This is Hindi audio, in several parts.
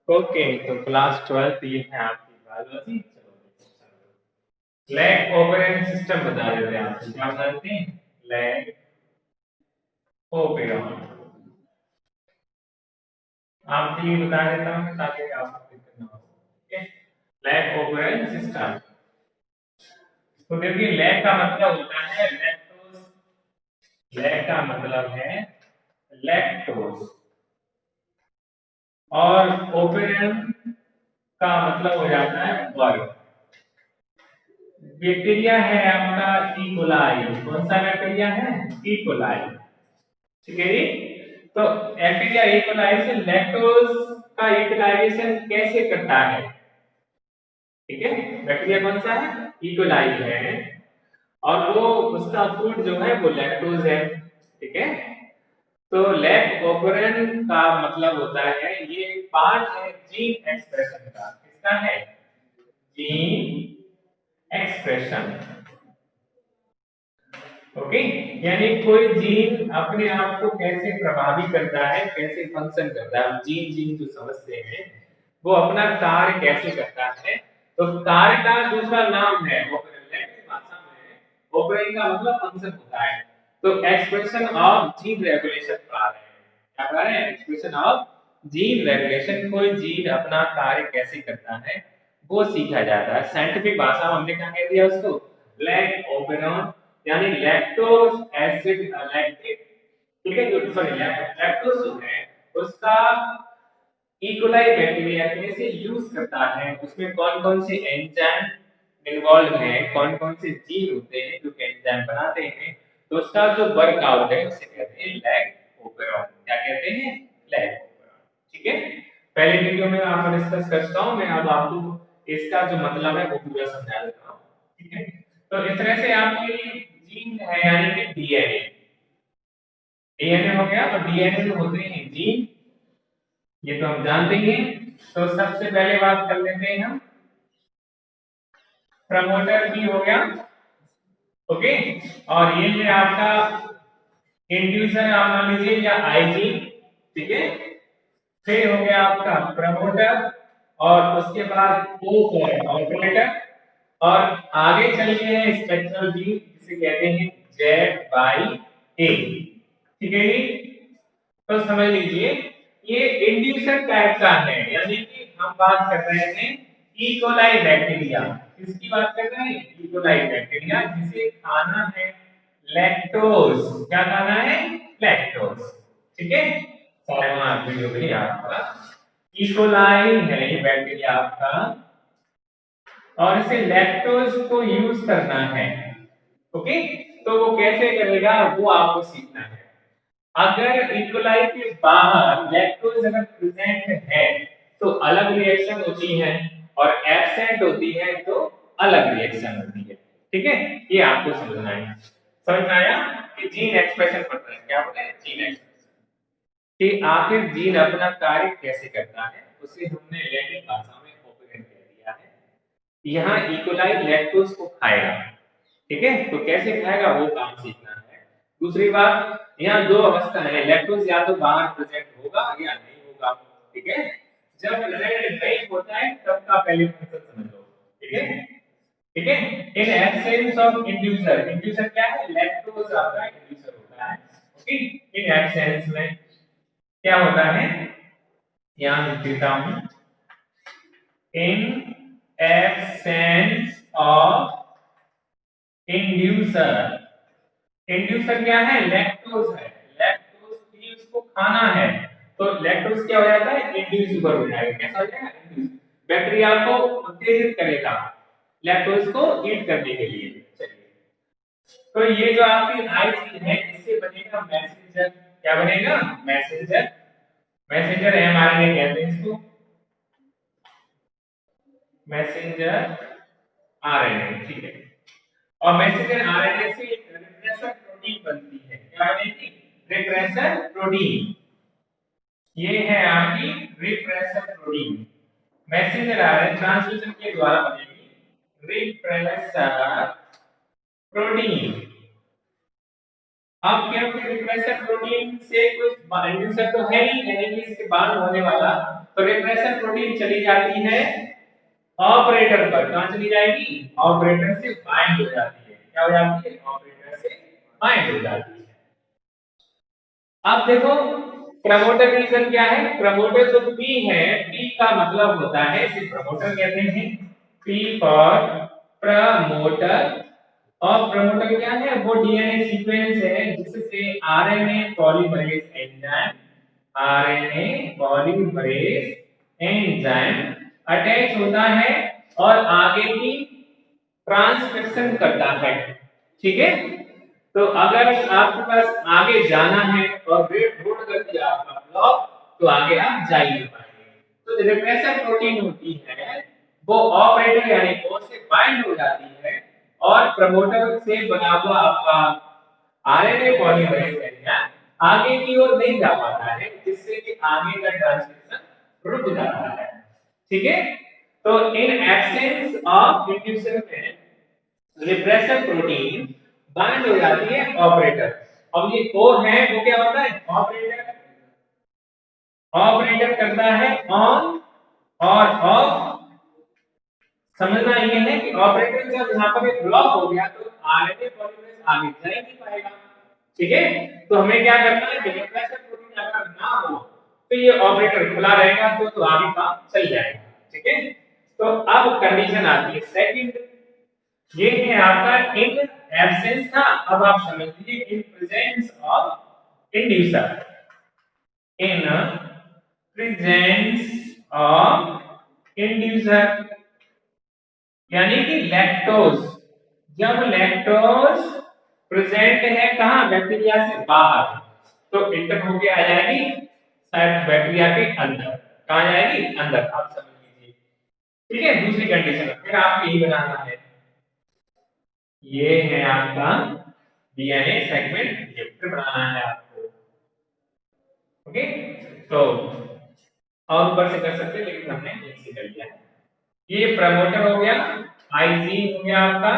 ओके, तो क्लास 12 ये है आपकी बायोलॉजी। चलो, लैग ओपेरेंट सिस्टम बता देते हैं आपको। क्या बता देते हैं? लैग ओपेरेंट। आपके लिए बता देता हूँ ताकि आपको दिक्कत ना हो। ठीक है, लैग ओपेरेंट सिस्टम। तो देखिए, लैग का मतलब होता है लैक्टोज। लैग का मतलब है लैक्टोज। और ओपेरेंट का मतलब हो जाता है वर्ग। बैक्टीरिया है आपका इकोलाई। कौन सा बैक्टीरिया है? इकोलाई। ठीक है जी। तो बैक्टीरिया इकोलाई से लैक्टोज का यूटिलाइजेशन कैसे करता है? ठीक है, बैक्टीरिया कौन सा है? इकोलाई है। और वो उसका फूड जो है वो लैक्टोज है। ठीक है, तो लैक्ट ओपेरेंट का मतलब होता है ये पार्ट है जीन एक्सप्रेशन का। किसका है? Gene expression. ओके, यानी कोई जीन अपने आप को कैसे प्रभावी करता है, कैसे फंक्शन करता है। जीन जीन जो समझते हैं वो अपना कार्य कैसे करता है। तो कार्य का दूसरा नाम है ऑपरेंट। लैटिन भाषा में ऑपरेंट का मतलब फंक्शन होता है। तो एक्सप्रेशन ऑफ जीन रेगुलेशन पढ़ा रहे हैं। क्या पढ़ा रहे हैं? Expression of gene regulation. कोई जीन अपना कार्य कैसे करता है वो सीखा जाता है। साइंटिफिक भाषा में हमने क्या कह दिया उसको? लैग ओपेरॉन, यानी लैक्टोज एसिड लैक्टिक। ठीक है, जो सॉरी लैक्टोज जो है उसका इकोलाई बैक्टीरिया कैसे यूज करता है, उसमें कौन-कौन से एंजाइम इन्वॉल्व हैं, कौन-कौन से जीन होते हैं जो एंजाइम बनाते हैं, तो उसका जो वर्कआउट है उसे कहते हैं लैग ओपेरॉन। क्या कहते हैं? Lag operon. ठीक है, पहले वीडियो में आपको डिस्कस करता हूं मैं। अब आपको इसका जो मतलब है वो पूरा समझा देता हूं। ठीक है, तो इस तरह से आपके जीन है यानी कि डीएनए। डीएनए हो गया, तो डीएनए में होते हैं जीन, ये तो हम जानते ही हैं। तो सबसे पहले बात कर लेते हैं हम प्रमोटर की। हो गया, ओके। और ये है आपका इंड्यूसर, आप मान लीजिए, या आईजी। ठीक है, फिर हो गया आपका प्रमोटर, और उसके बाद ओ फॉर ऑपरेटर, और आगे चलते हैं स्पेक्ट्रल बी जिसे कहते हैं जेड बाई ए। ठीक है जी, तो समझ लीजिए ये इंड्यूसर टाइप का है, यानी कि हम बात कर रहे हैं इकोलाई बैक्टीरिया। किसकी बात कर रहे हैं? इकोलाई बैक्टीरिया, जिसे खाना है लैक्टोज। क्या खाना है? लैक्टोज। ठीक है, सारे वहां वीडियो भी याद होगा। इकोलाई है ये बैक्टीरिया आपका, और इसे लैक्टोज को यूज करना है। ओके, तो वो कैसे करेगा वो आपको सीखना है। अगर इक्वलाई के बाहर लैक्टोज अगर प्रेजेंट है तो अलग रिएक्शन होती है, और एब्सेंट होती है तो अलग रिएक्शन होती है। ठीक है, ये आपको समझना है। समझ में आया कि जीन एक्सप्रेशन पढ़ रहे हैं? क्या पढ़ रहे हैं? जीन एक्सप्रेशन, कि आखिर जीन अपना कार्य कैसे करता है उसे हमने लैटिन भाषा में ऑपरेंट कह दिया है। यहाँ इकोलाई लैक्टोज को खाएगा। ठीक है, तो कैसे खाएगा वो काम सीखना है। दूसरी बात, यहाँ दो अवस्था है, लैक्टोज या तो बाहर प्रेजेंट होगा या नहीं होगा। ठीक है, जब प्रेजेंट नहीं होता है तब का पहले फंक्शन समझ लो। ठीक है, ठीक है, in absence of inducer. Inducer क्या है? लैक्टोज आपका इंड्यूसर होता है। ओके, इन एब्सेंस में क्या होता है, यहाँ लिख देता हूं। In absence of inducer. Inducer क्या है? लैक्टोज है। लैक्टोज भी उसको खाना है, तो लैक्टोज क्या हो जाता है? इंड्यूसिबल हो जाएगा। कैसा हो जाएगा? इंड्यूस। बैक्टीरिया को उत्तेजित करेगा लैक्टोज को ईट करने के लिए। चलिए, तो ये जो आपकी आई चीज है इससे बनेगा मैसेंजर। क्या बनेगा? मैसेंजर। मैसेंजर एमआरएनए कहते हैं इसको, मैसेंजर आरएनए। ठीक है, और मैसेंजर आरएनए से एक रिप्रेसर प्रोटीन बनती है। क्या बनेगी? Repressor protein. ये है आपकी repressor protein. Messenger RNA translation के द्वारा बनेगी रिप्रेसर प्रोटीन। अब क्या रिप्रेसर प्रोटीन से कोई इंड्यूसर तो है ही नहीं, इसके बाद होने वाला तो रिप्रेसर प्रोटीन चली जाती है ऑपरेटर पर। कहां चली जाएगी? ऑपरेटर से बाइंड हो जाती है। क्या हो जाती है? ऑपरेटर से बाइंड हो जाती है। अब देखो प्रमोटर रीजन क्या है? प्रमोटर जो P है, P का मतलब होता है, इसे प्रमोटर कहते हैं। P for promoter. और प्रमोटर क्या है? वो डीएनए सीक्वेंस है जिससे RNA polymerase enzyme, RNA polymerase enzyme attach होता है और आगे की ट्रांसक्रिप्शन करता है। ठीक है? तो अगर आपके पास आगे जाना है और रेड रोड कर दिया आपका ब्लॉक, तो आगे आप जा ही नहीं पाएंगे। तो जो रिप्रेसर प्रोटीन होती है वो ऑपरेटर यानी कोर से बाइंड हो जाती है और प्रमोटर से बना हुआ आपका आरएनए पॉलीमरेज एंजाइम आगे की ओर नहीं जा पाता है, जिससे कि आगे का ट्रांसक्रिप्शन रुक जाता है। ठीक है? तो इन एब्सेंस ऑफ इंड्यूसर में रिप्रेसर प्रोटीन बाइंड हो जाती है ऑपरेटर। अब ये ओ है वो क्या होता है? ऑपरेटर। ऑपरेटर करता है ऑन और ऑफ। समझना ये है कि ऑपरेटर जब यहां पर एक ब्लॉक हो गया तो आरएनए पॉलीमरेज आगे जा ही नहीं पाएगा। ठीक है? तो हमें क्या करना है कि रिप्रेसर प्रोटीन अगर ना हो तो ये ऑपरेटर खुला रहेगा तो आगे काम चल जाएगा। ठीक है? तो अब कंडीशन आती है सेकंड। ये है आपका इन एब्सेंस था। अब आप समझ लीजिए in presence of inducer. In presence of inducer यानी कि लैक्टोज। जब लैक्टोज प्रेजेंट है कहां? बैक्टीरिया से बाहर, तो इंटर होके आ जाएगी शायद बैक्टीरिया के अंदर। कहां जाएगी? अंदर। आप समझ लीजिए। ठीक है? दूसरी कंडीशन फिर आपको यही बनाना है। ये है आपका डीएनए सेगमेंट, ये फिर बनाना है आपको। ओके? तो और ऊपर से कर सकते हैं लेकिन हमने यहीं से कर लिया है। ये प्रमोटर हो गया, आईजीन हो गया आपका,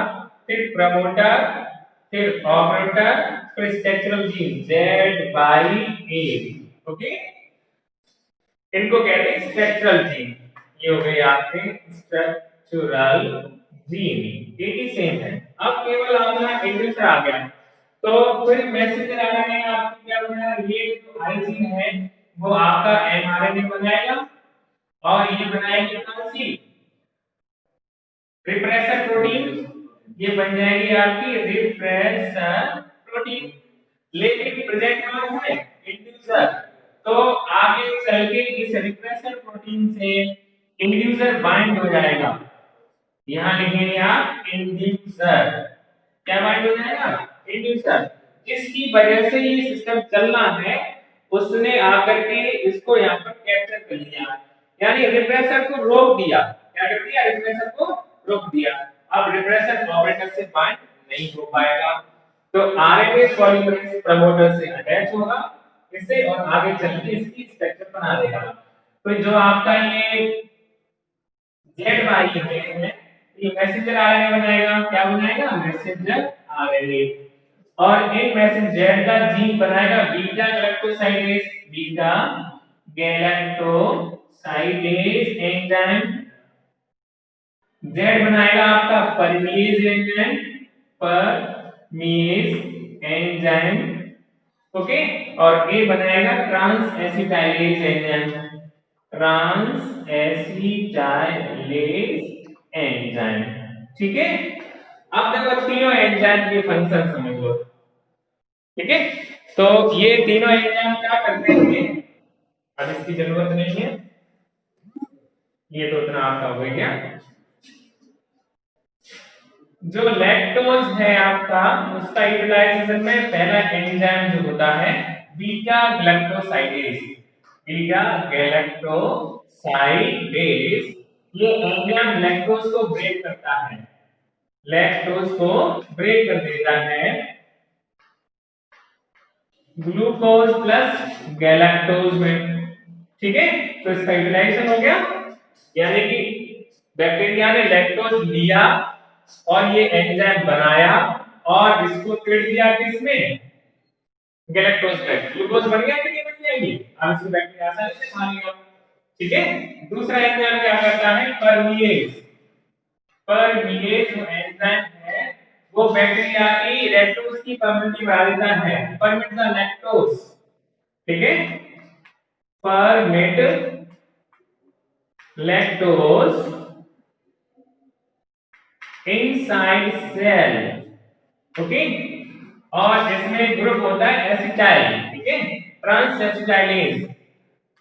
फिर प्रमोटर, फिर ऑपरेटर, फिर structural gene Z by A. Okay? इनको कहते हैं स्ट्रक्चरल जीन। ये हो गए आपके स्ट्रक्चरल जीन। ये ही सेम है। अब केवल आपका इंड्यूसर आ गया तो फिर मैसेंजर आरएनए में आपको क्या बनाया? ये जो आईजीन है वो आपका एमआरएनए बनाएगा और ये बनाएगी कौन सी? Repressor protein. ये बन जाएगी आपकी रिप्रेसर प्रोटीन। लेकिन प्रेजेंट कौन है? इंड्यूसर। तो आगे चल के इस रिप्रेसर प्रोटीन से इंड्यूसर बाइंड हो जाएगा। यहां लिखेंगे आप इंड्यूसर। क्या बाइंड हो जाएगा? इंड्यूसर। जिसकी वजह से ये सिस्टम चलना है उसने आकर के इसको यहां पर कैप्चर कर लिया, यानी रिप्रेसर को रोक दिया। क्या कर दिया? रिप्रेसर को रोक दिया। अब रिप्रेसर ऑपरेटर से बाइंड नहीं हो पाएगा, तो आरएनए पॉलीमरेज प्रमोटर से अटैच होगा इससे और आगे चल के इसकी स्ट्रक्चर बना देगा। तो जो आपका ये जेड वाई है ये मैसेंजर आरएनए बनाएगा। क्या बनाएगा? Messenger RNA. और इन मैसेंजर का जीन बनाएगा beta galactosidase. Beta galactosidase enzyme. Z बनाएगा आपका permease enzyme. Permease enzyme. Okay? और ए बनाएगा trans acetylase enzyme. Trans acetylase enzyme. ठीक है? अब देखो तीनों एंजाइम के फंक्शन समझ लो। ठीक है? तो ये तीनों एंजाइम क्या करते हैं? अब इसकी जरूरत नहीं है, ये तो इतना आपका हो गया। जो लैक्टोज है आपका उसका यूटिलाइजेशन में पहला एंजाइम जो होता है बीटा गैलेक्टोसाइडेज। बीटा गैलेक्टोसाइडेज ये एंजाइम लैक्टोज को ब्रेक करता है। लैक्टोज को ब्रेक कर देता है ग्लूकोज प्लस गैलेक्टोज में। ठीक है? तो इसका यूटिलाइजेशन हो गया, यानी कि बैक्टीरिया ने लैक्टोज लिया और ये एंजाइम बनाया और इसको फेंट दिया किसमें? गैलेक्टोज में। ग्लूकोज बन गया कि नहीं बन जाएगी? अब इसको बैक्टीरिया आसानी से खा लेगा। ठीक है। दूसरा एंजाइम क्या करता है, परमिएज। परमिएज जो एंजाइम है वो बैक्टीरिया की लैक्टोज की परमिटिविटी बढ़ा देता है, परमिट द लैक्टोज। ठीक है, permit lactose inside cell. Okay, और इसमें ग्रुप होता है एसिटाइल। ठीक है, ट्रांस एसिटाइलेज।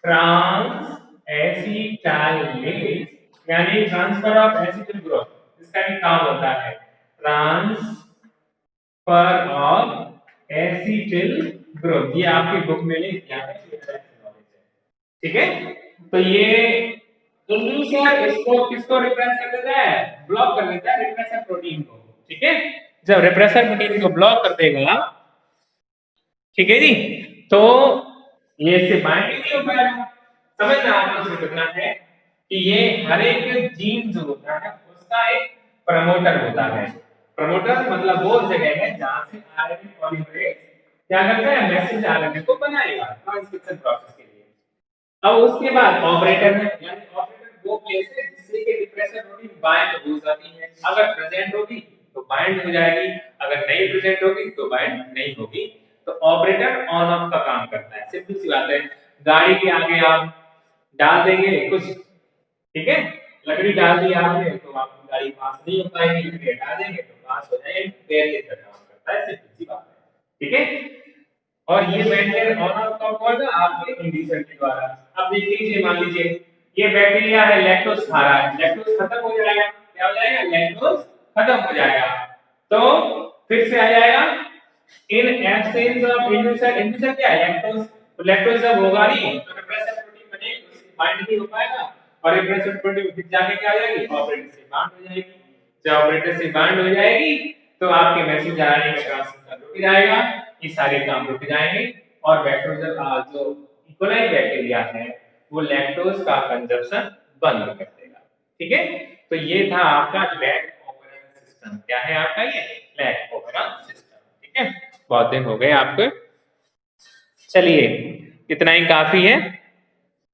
ट्रांस एसिटाइलेज यानी ट्रांसफर ऑफ एसिटिल ग्रुप, इसका भी काम होता है ट्रांसफर ऑफ एसिटिल ग्रुप। ये आपकी बुक में लिख दिया है, ठीक है। तो ये इंड्यूसर इसको किसको रिप्रेस कर देता है, ब्लॉक कर देता है रिप्रेसर प्रोटीन को। ठीक है, जब रिप्रेसर प्रोटीन को ब्लॉक कर देगा, ठीक है जी, तो ये इससे बाइंड नहीं हो पाएगा। समझना आपको सिर्फ इतना है कि ये हर एक जीन जो होता है उसका एक प्रमोटर होता है। प्रमोटर मतलब वो जगह है जहां से आरएनए पॉलीमरेज क्या करता है, मैसेज आरएनए को बनाएगा ट्रांसक्रिप्शन प्रोसेस के लिए। अब उसके बाद ऑपरेटर है, यानी ऑपरेटर वो प्लेस है जिससे कि रिप्रेसर प्रोटीन बाइंड हो जाती है। अगर प्रेजेंट होगी तो बाइंड हो जाएगी, अगर नहीं प्रेजेंट होगी तो बाइंड नहीं होगी। तो ऑपरेटर ऑन ऑफ का काम करता है, सिंपल सी बात है। गाड़ी के आगे आप डाल देंगे कुछ, ठीक है, लकड़ी डाल दी आपने तो आपकी गाड़ी पास नहीं हो पाएगी, लकड़ी हटा देंगे तो पास हो जाएगी। पैर के तरह काम करता है, सिंपल सी बात है। ठीक है, और ये मेंटेन ऑन ऑफ कब होगा, आपके इंड्यूसर के द्वारा। अब देख लीजिए, मान लीजिए ये बैक्टीरिया है, लैक्टोज खा रहा है, लैक्टोज खत्म हो जाएगा, क्या हो जाएगा, लैक्टोज खत्म हो जाएगा। तो फिर से आ जाएगा in absence of inducer. Inducer क्या है, लैक्टोज। तो लैक्टोज जब होगा नहीं तो रिप्रेसर प्रोटीन बनेगी, उससे बाइंड नहीं हो पाएगा, और रिप्रेसर प्रोटीन फिर जाके क्या हो जाएगी, ऑपरेटर से बाइंड हो जाएगी। जब ऑपरेटर से बाइंड हो जाएगी तो आपके मैसेज आरएनए का ट्रांसक्रिप्शन रुक जाएगा, ये सारे काम रुक जाएंगे, और बैक्टीरिया जो इकोलाई बैक्टीरिया है वो लैक्टोज का कंजप्शन बंद कर देगा। ठीक है, तो ये था आपका लैक ओपेरन सिस्टम। क्या है आपका ये लैक ओपेरन सिस्टम। ठीक है, बहुत दिन हो गए आपको, चलिए इतना ही काफी है।